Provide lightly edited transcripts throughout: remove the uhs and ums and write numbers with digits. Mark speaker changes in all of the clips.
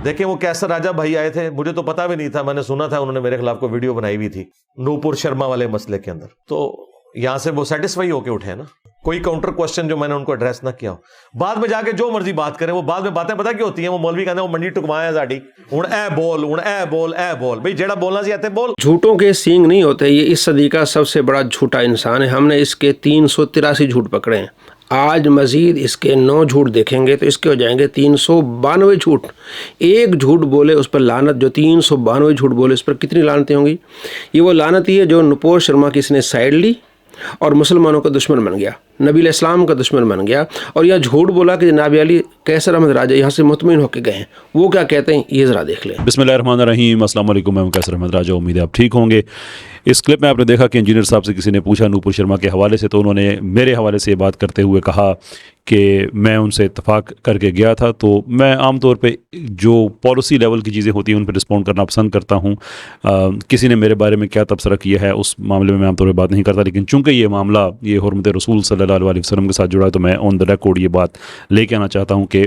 Speaker 1: دیکھیں وہ کیسر راجہ بھائی آئے تھے, مجھے تو پتا بھی نہیں تھا, میں نے سنا تھا انہوں نے میرے خلاف کوئی ویڈیو بنائی ہوئی تھی نوپور شرما والے مسئلے کے اندر, تو یہاں سے وہ سیٹسفائی ہو کے اٹھے نا, کوئی کاؤنٹر کوسچن جو میں نے ان کو ایڈریس نہ کیا ہو. بعد میں جا کے جو مرضی بات کریں, وہ بعد میں باتیں پتہ کیا ہوتی ہیں, وہ مولوی کہتے ہیں وہ منڈی ٹکوایا ساڈی ہن اے بول بھئی جیڑا بولنا سی ایتھے بول.
Speaker 2: جھوٹوں کے سینگ نہیں ہوتے, یہ اس صدی کا سب سے بڑا جھوٹا انسان ہے. ہم نے اس کے 383 جھوٹ پکڑے ہیں. آج مزید اس کے 9 جھوٹ دیکھیں گے تو اس کے ہو جائیں گے 392 جھوٹ. ایک جھوٹ بولے اس پر لعنت, جو 392 جھوٹ بولے اس پر کتنی لعنتیں ہوں گی. یہ وہ لعنت ہی ہے جو نپور شرما کی اس نے سائڈ لی اور مسلمانوں کا دشمن بن گیا, نبی علیہ السلام کا دشمن بن گیا, اور یہ جھوٹ بولا کہ جناب علی کیسر احمد راجہ یہاں سے مطمئن ہو کے گئے ہیں. وہ کیا کہتے ہیں یہ ذرا دیکھ لیں.
Speaker 3: بسم اللہ الرحمن الرحیم. السلام علیکم, میں ہوں کیسر احمد راجہ, امید ہے آپ ٹھیک ہوں گے. اس کلپ میں آپ نے دیکھا کہ انجینئر صاحب سے کسی نے پوچھا نوپور شرما کے حوالے سے, تو انہوں نے میرے حوالے سے یہ بات کرتے ہوئے کہا کہ میں ان سے اتفاق کر کے گیا تھا. تو میں عام طور پہ جو پالیسی لیول کی چیزیں ہوتی ہیں ان پہ رسپونڈ کرنا پسند کرتا ہوں. کسی نے میرے بارے میں کیا تبصرہ کیا ہے اس معاملے میں عام طور پہ بات نہیں کرتا, لیکن چونکہ یہ معاملہ یہ حرمت رسول صلی اللہ علیہ وسلم کے ساتھ جڑا ہے تو میں آن دا ریکارڈ یہ بات لے کے آنا چاہتا ہوں کہ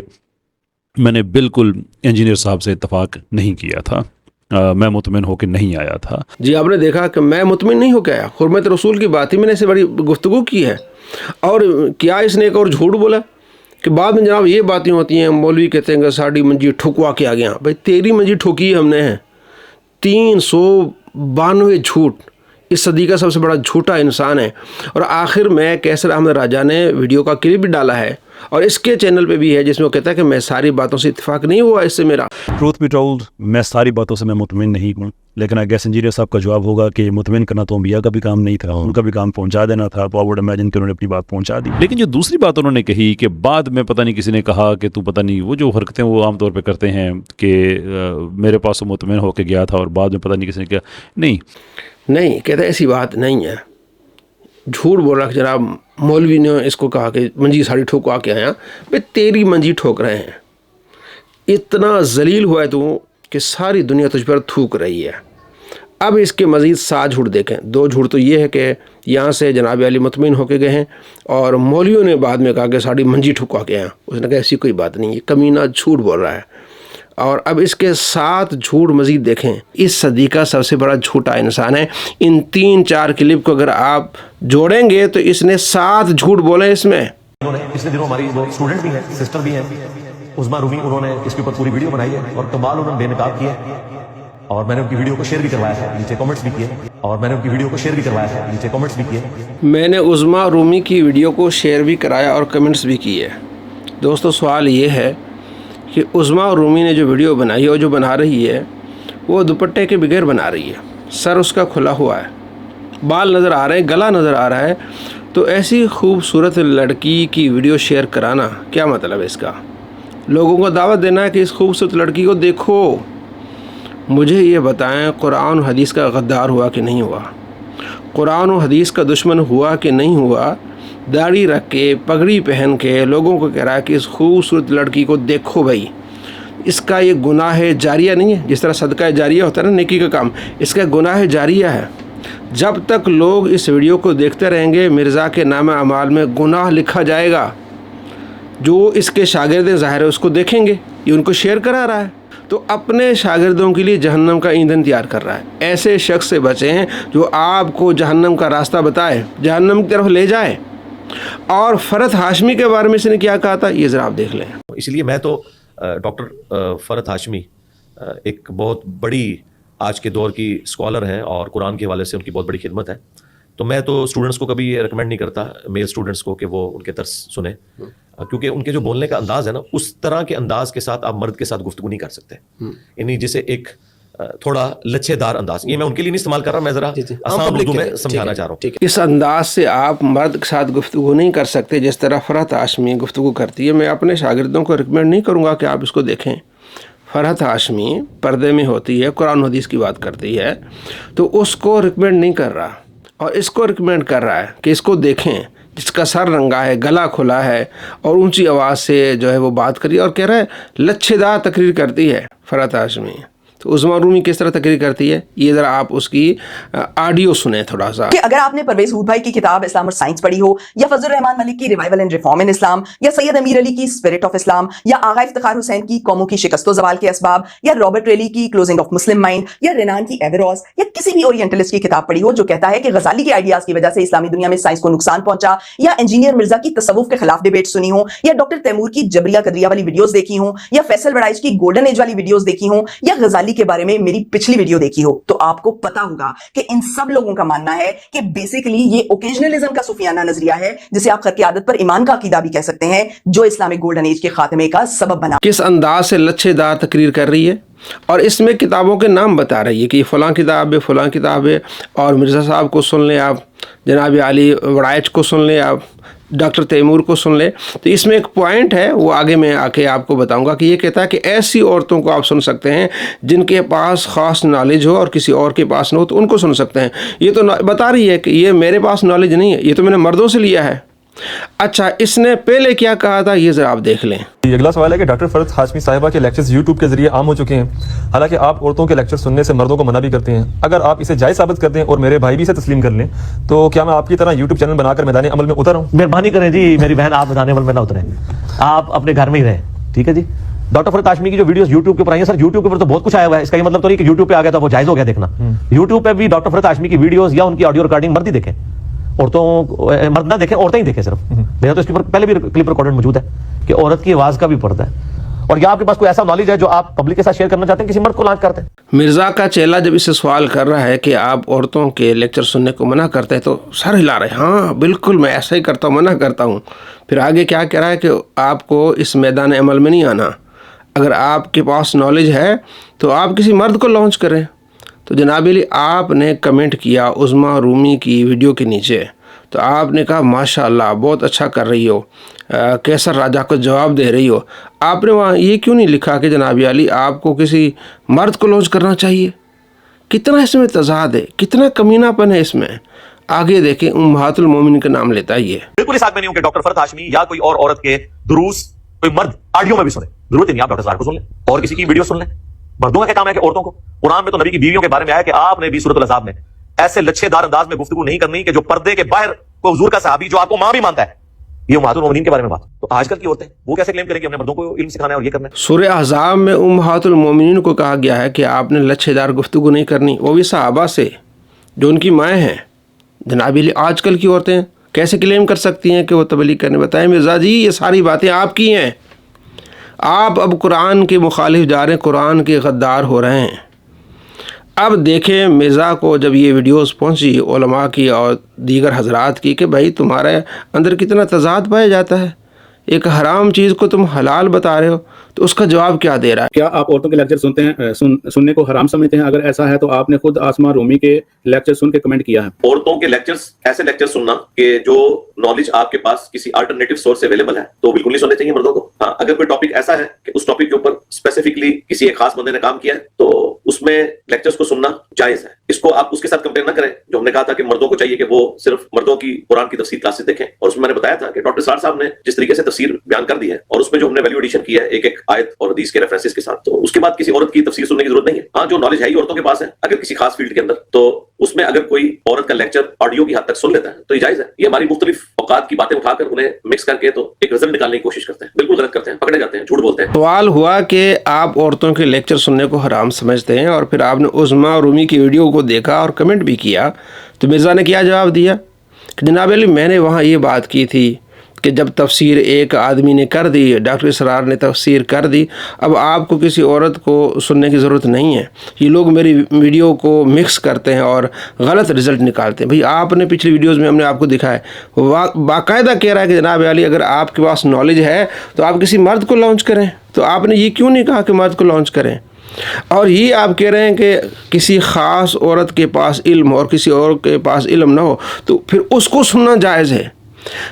Speaker 3: میں نے بالکل انجینئر صاحب سے اتفاق نہیں کیا تھا, میں مطمئن ہو کے نہیں آیا تھا.
Speaker 2: جی آپ نے دیکھا کہ میں مطمئن نہیں ہو کے آیا. حرمت رسول کی بات ہی میں نے سے بڑی گفتگو کی ہے. اور کیا اس نے ایک اور جھوٹ بولا کہ بعد میں جناب یہ باتیں ہوتی ہیں, مولوی کہتے ہیں کہ ساڑی منجی ٹھکوا کے آ گیا. بھائی تیری منجی ٹھوکی ہم نے ہے. 392 جھوٹ. اس صدی کا سب سے بڑا جھوٹا انسان ہے. اور آخر میں کیسر احمد راجہ نے ویڈیو کا کلپ بھی ڈالا ہے اور اس کے چینل پہ بھی ہے جس میں وہ کہتا ہے کہ میں ساری باتوں سے اتفاق نہیں ہوا اس سے میرا.
Speaker 3: ٹروتھ بی ٹولڈ, میں ساری باتوں سے میں مطمئن نہیں ہوں, لیکن آئی گیس انجینئر صاحب کا جواب ہوگا کہ مطمئن کرنا تو انبیاء کا بھی کام نہیں تھا, ان کا بھی کام پہنچا دینا تھا. تو آئی وڈ امیجن کہ انہوں نے اپنی بات پہنچا دی. لیکن جو دوسری بات انہوں نے کہی کہ بعد میں پتہ نہیں کسی نے کہا کہ تو پتہ نہیں, وہ جو حرکتیں وہ عام طور پہ کرتے ہیں کہ میرے پاس وہ مطمئن ہو کے گیا تھا اور بعد میں پتہ نہیں کسی نے کیا.
Speaker 2: نہیں کہتا ایسی بات نہیں ہے. جھوٹ بول رہا کہ جناب مولوی نے اس کو کہا کہ منجی ساڑی ٹھوکوا کے آیا. بھائی تیری منجی ٹھوک رہے ہیں. اتنا ذلیل ہوا ہے تو کہ ساری دنیا تجھ پر تھوک رہی ہے. اب اس کے مزید 7 جھوٹ دیکھیں. 2 جھوٹ تو یہ ہے کہ یہاں سے جناب علی مطمئن ہو کے گئے ہیں اور مولویوں نے بعد میں کہا کہ ساڑی منجی ٹھکوا کے آیا. اس نے کہا ایسی کوئی بات نہیں, یہ کمینہ جھوٹ بول رہا ہے. اور اب اس کے 7 جھوٹ مزید دیکھیں. اس صدی کا سب سے بڑا جھوٹا انسان ہے. ان 3-4 کلپ کو اگر آپ جوڑیں گے تو اس نے 7 جھوٹ بولے اس میں.
Speaker 1: انہوں نے پچھلے دنوں ہماری وہ اسٹوڈنٹ بھی ہیں, سسٹر بھی ہیں, عظما رومی, انہوں نے اس کے اوپر پوری ویڈیو بنائی ہے اور کمال انہوں نے بے نقاب کیا ہے. اور میں نے ان کی ویڈیو کو شیئر بھی کروایا ہے, نیچے کمنٹس بھی کیے.
Speaker 2: میں نے عظما رومی کی ویڈیو کو شیئر بھی کرایا اور کمنٹس بھی کیے. دوستو سوال یہ ہے کہ عظما رومی نے جو ویڈیو بنائی ہے اور جو بنا رہی ہے وہ دوپٹے کے بغیر بنا رہی ہے. سر اس کا کھلا ہوا ہے, بال نظر آ رہے ہیں, گلا نظر آ رہا ہے. تو ایسی خوبصورت لڑکی کی ویڈیو شیئر کرانا کیا مطلب ہے اس کا؟ لوگوں کو دعوت دینا ہے کہ اس خوبصورت لڑکی کو دیکھو. مجھے یہ بتائیں قرآن و حدیث کا غدار ہوا کہ نہیں ہوا؟ قرآن و حدیث کا دشمن ہوا کہ نہیں ہوا؟ داڑھی رکھ کے پگڑی پہن کے لوگوں کو کہہ رہا ہے کہ اس خوبصورت لڑکی کو دیکھو. بھائی اس کا یہ گناہ جاریہ نہیں ہے, جس طرح صدقہ جاریہ ہوتا ہے نا نیکی کا کام, اس کا گناہ جاریہ ہے. جب تک لوگ اس ویڈیو کو دیکھتے رہیں گے مرزا کے نام اعمال میں گناہ لکھا جائے گا. جو اس کے شاگرد ظاہر ہے اس کو دیکھیں گے, یہ ان کو شیئر کرا رہا ہے تو اپنے شاگردوں کے لیے جہنم کا ایندھن تیار کر رہا ہے. ایسے شخص سے بچیں جو آپ کو جہنم کا راستہ بتائے, جہنم کی طرف لے جائے. اور فرحت ہاشمی کے بارے میں اس نے کیا کہا تھا یہ ذرا آپ دیکھ لیں.
Speaker 1: اس لیے میں تو ڈاکٹر فرحت ہاشمی ایک بہت بڑی آج کے دور کی اسکالر ہیں اور قرآن کے حوالے سے ان کی بہت بڑی خدمت ہے. تو میں تو اسٹوڈنٹس کو کبھی یہ ریکمینڈ نہیں کرتا, میل اسٹوڈنٹس کو, کہ وہ ان کے درس سنیں, کیونکہ ان کے جو بولنے کا انداز ہے نا, اس طرح کے انداز کے ساتھ آپ مرد کے ساتھ گفتگو نہیں کر سکتے. یعنی جسے ایک تھوڑا لچھے دار انداز, یہ میں ان کے لیے نہیں استعمال کر رہا, میں ذرا آسان اردو میں سمجھانا چاہ رہا ہوں.
Speaker 2: اس انداز سے آپ مرد کے ساتھ گفتگو نہیں کر سکتے جس طرح فرحت ہاشمی گفتگو کرتی ہے. میں اپنے شاگردوں کو ریکمینڈ نہیں کروں گا کہ آپ اس کو دیکھیں. فرحت ہاشمی پردے میں ہوتی ہے, قرآن حدیث کی بات کرتی ہے, تو اس کو ریکمینڈ نہیں کر رہا اور اس کو ریکمینڈ کر رہا ہے کہ اس کو دیکھیں, جس کا سر رنگا ہے, گلا کھلا ہے اور اونچی آواز سے جو ہے وہ بات کری اور کہہ رہا ہے لچھے دار تقریر کرتی ہے فرحت ہاشمی. تو عظما رومی کس طرح تقریر کرتی ہے یہ ذرا آپ اس کی آڈیو سنیں تھوڑا سا.
Speaker 4: کہ اگر آپ نے پرویز ہود بھائی کی کتاب اسلام اور سائنس پڑھی ہو, یا فضل الرحمان ملک کی ریوائول اینڈ ریفارم ان اسلام, یا سید امیر علی کی اسپرٹ آف اسلام, یا آغا افتخار حسین کی قوموں کی شکست و زوال کے اسباب, یا رابرٹ ریلی کی کلوزنگ آف مسلم مائنڈ, یا رینان کی ایوروس, یا کسی بھی اورینٹلسٹ کی کتاب پڑھی ہو جو کہتا ہے کہ غزالی کے آئیڈیاز کی وجہ سے اسلامی دنیا میں سائنس کو نقصان پہنچا, یا انجینئر مرزا کی تصوف کے خلاف ڈیبیٹ سنی ہوں, یا ڈاکٹر تیمور کی جبریہ قدریہ والی ویڈیوز دیکھی ہوں, یا فیصل وڑائچ کی گولڈن ایج والی ویڈیوز دیکھی ہوں, یا غزالی کے بارے میں میری پچھلی ویڈیو دیکھی ہو, تو آپ کو پتا ہوگا کہ ان سب لوگوں کا ماننا ہے کہ بیسیکلی یہ اوکیجنلزم کا صوفیانہ نظریہ ہے, جسے آپ خرق عادت پر ایمان کا عقیدہ بھی کہہ سکتے ہیں, جو اسلامک گولڈن ایج کے خاتمے کا سبب بنا.
Speaker 2: کس انداز سے لچھے دار تقریر کر رہی ہے, اور اس میں کتابوں کے نام بتا رہی ہے کہ یہ فلاں کتاب ہے, فلاں کتاب ہے, اور مرزا صاحب کو سن لیں آپ, جناب علی وڑائچ کو سن لیں آپ, ڈاکٹر تیمور کو سن لیں. تو اس میں ایک پوائنٹ ہے, وہ آگے میں آ کے آپ کو بتاؤں گا, کہ یہ کہتا ہے کہ ایسی عورتوں کو آپ سن سکتے ہیں جن کے پاس خاص نالج ہو اور کسی اور کے پاس نہ ہو, تو ان کو سن سکتے ہیں. یہ تو بتا رہی ہے کہ یہ میرے پاس نالج نہیں ہے, یہ تو میں نے مردوں سے لیا ہے. اچھا, اس نے پہلے کیا کہا تھا یہ ذرا آپ دیکھ لیں.
Speaker 5: اگلا سوال ہے کہ ڈاکٹر فرحت ہاشمی صاحبہ کے لیکچرز یوٹیوب کے ذریعے عام ہو چکے ہیں, حالانکہ آپ عورتوں کے لیکچر سننے سے مردوں کو منع بھی کرتے ہیں. اگر آپ اسے جائز ثابت کر دیں اور میرے بھائی بھی اسے تسلیم کر لیں, تو کیا میں آپ کی طرح یوٹیوب چینل بنا کر میدان عمل میں اتر ہوں؟
Speaker 6: مہربانی کریں جی میری بہن, آپ میدان عمل میں نہ اتریں, آپ اپنے گھر میں ہی رہیں, ٹھیک ہے جی. ڈاکٹر فرحت ہاشمی کی جو ویڈیوز یوٹیوب کے اوپر آئی ہیں, سر یوٹیوب کے اوپر تو بہت کچھ آیا ہوا ہے, اس کا یہ مطلب تو نہیں کہ یوٹیوب پہ آ گیا تو وہ جائز ہو گیا دیکھنا. یوٹیوب پہ بھی ڈاکٹر فرحت ہاشمی کی ویڈیوز یا ان کی آڈیو ریکارڈنگ مرد ہی دیکھیں, عورتوں مرد نہ دیکھیں, عورتیں ہی دیکھیں صرف. میرا تو اس کے اوپر پہلے بھی کلپ ریکارڈنگ موجود ہے کہ عورت کی آواز کا بھی پردہ ہے. اور یا آپ کے پاس کوئی ایسا نالج ہے جو آپ پبلک کے ساتھ شیئر کرنا چاہتے ہیں, کسی مرد کو لانچ کرتے ہیں.
Speaker 2: مرزا کا چیلا جب اس سے سوال کر رہا ہے کہ آپ عورتوں کے لیکچر سننے کو منع کرتے ہیں, تو سر ہلا رہے ہیں, ہاں بالکل میں ایسا ہی کرتا ہوں, منع کرتا ہوں. پھر آگے کیا کہہ رہا ہے کہ آپ کو اس میدان عمل میں نہیں آنا, اگر آپ کے پاس نالج ہے تو آپ کسی مرد کو لانچ کریں. تو جناب علی آپ نے کمنٹ کیا عظما رومی کی ویڈیو کے نیچے, تو آپ نے کہا ماشاء اللہ بہت اچھا کر رہی ہو, کیسر راجہ کو جواب دے رہی ہو. آپ نے وہاں یہ کیوں نہیں لکھا کہ جناب علی آپ کو کسی مرد کو لانچ کرنا چاہیے؟ کتنا اس میں تضاد ہے, کتنا کمینہ پن ہے اس میں. آگے دیکھیں, امہات المومنین کا نام لیتا ہے یہ.
Speaker 6: بالکل اس حق میں نہیں ہوں کہ ڈاکٹر فرحت ہاشمی یا کوئی اور عورت کے دروس کوئی مرد آڈیو میں بھی سنے, ضرورت نہیں, آپ ڈاکٹر صاحب کو سن لیں اور کسی کی ویڈیو سن لیں. مردوں کا کیا کام ہے کہ عورتوں کو, قرآن میں تو نبی کی بیویوں کے بارے میں آیا کہ آپ نے بھی سورۃ الاحزاب میں ایسے لچھے دار انداز میں گفتگو نہیں کرنی کہ جو پردے کے باہر کو حضور کا صحابی جو آپ کو ماں بھی مانتا ہے, یہ امہات المومنین کے بارے میں بات. تو آج کل کی عورتیں وہ کیسے کلیم کریں کہ ہم نے مردوں کو علم سکھانا ہے اور یہ کرنا ہے.
Speaker 2: سورہ احزاب میں امہات المومنین کو کہا گیا ہے کہ آپ نے لچھے دار گفتگو نہیں کرنی, وہ بھی صحابہ سے جو ان کی مائیں ہیں. جناب علی آج کل کی عورتیں کیسے کلیم کر سکتی ہیں کہ وہ تبلیغ کرنے؟ بتائیں مرزا جی, یہ ساری باتیں آپ کی ہیں. آپ اب قرآن کے مخالف جا رہے ہیں, قرآن کے غدار ہو رہے ہیں. اب دیکھیں مرزا کو جب یہ ویڈیوز پہنچی علماء کی اور دیگر حضرات کی کہ بھائی تمہارے اندر کتنا تضاد پایا جاتا ہے, ایک حرام چیز کو تم حلال بتا رہے ہو, تو اس کا جواب کیا دے رہا ہے؟
Speaker 7: کیا آپ عورتوں کے لیکچر سنتے ہیں, سننے کو حرام سمجھتے ہیں؟ اگر ایسا ہے تو آپ نے خود عظما رومی کے لیکچر سن کے کمنٹ کیا ہے.
Speaker 1: عورتوں کے لیکچرز, ایسے لیکچر سننا کہ جو نالج آپ کے پاس کسی الٹرنیٹیو سورس سے اویلیبل ہے, تو بالکل نہیں سننے چاہیے مردوں کو. ہاں, اگر کوئی ٹاپک ایسا ہے کہ اس ٹاپک کے اوپر اسپیسیفکلی کسی ایک خاص بندے نے کام کیا ہے, تو اس میں لیکچرز کو سننا جائز ہے. اس کو آپ اس کے ساتھ کمپیئر نہ کریں جو ہم نے کہا تھا کہ مردوں کو چاہیے کہ وہ صرف مردوں کی قرآن کی تفسیر کلاسز دیکھیں. اور اس میں میں نے بتایا تھا کہ ڈاکٹر سار صاحب نے جس طریقے سے تفسیر بیان کر دی ہے, اور اس میں جو ہم نے ویلیو ایڈیشن کیا ہے ایک ایک آیت اور حدیث کے ریفرنسز کے ساتھ, تو اس کے بعد کسی عورت کی تفسیر سننے کی ضرورت نہیں ہے. ہاں, جو نالج ہے ہی عورتوں کے پاس ہے اگر کسی خاص فیلڈ کے اندر, تو اس میں اگر کوئی عورت کا لیکچر آڈیو کی حد تک سن لیتا ہے تو یہ جائز ہے. یہ ہماری مختلف اوقات کی باتیں اٹھا کر انہیں مکس کر کے تو ایک رزلٹ نکالنے کی کوشش کرتے ہیں. بالکل غلط کرتے ہیں, پکڑے جاتے ہیں, جھوٹ بولتے ہیں.
Speaker 2: سوال ہوا کہ آپ عورتوں کے لیکچر سننے کو حرام سمجھتے ہیں, اور پھر آپ نے عظما رومی کی ویڈیو کو دیکھا اور کمنٹ بھی کیا, تو مرزا نے کیا جواب دیا کہ جناب علی میں نے وہاں یہ بات کی تھی کہ جب تفسیر ایک آدمی نے کر دی, ڈاکٹر اسرار نے تفسیر کر دی, اب آپ کو کسی عورت کو سننے کی ضرورت نہیں ہے. یہ لوگ میری ویڈیو کو مکس کرتے ہیں اور غلط رزلٹ نکالتے ہیں. بھئی آپ نے پچھلی ویڈیوز میں ہم نے آپ کو دکھایا ہے, باقاعدہ کہہ رہا ہے کہ جناب علی اگر آپ کے پاس نالج ہے تو آپ کسی مرد کو لانچ کریں. تو آپ نے یہ کیوں نہیں کہا کہ مرد کو لانچ کریں؟ اور یہ آپ کہہ رہے ہیں کہ کسی خاص عورت کے پاس علم اور کسی اور کے پاس علم نہ ہو تو پھر اس کو سننا جائز ہے,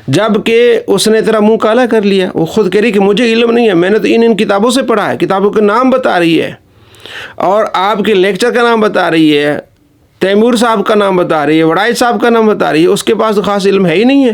Speaker 2: جب کہ اس نے تیرا منہ کالا کر لیا. وہ خود کہہ رہی کہ مجھے علم نہیں ہے, میں نے تو ان کتابوں سے پڑھا ہے, کتابوں کے نام بتا رہی ہے اور آپ کے لیکچر کا نام بتا رہی ہے, تیمور صاحب کا نام بتا رہی ہے, وڑائچ صاحب کا نام بتا رہی ہے, اس کے پاس تو خاص علم ہے ہی نہیں ہے.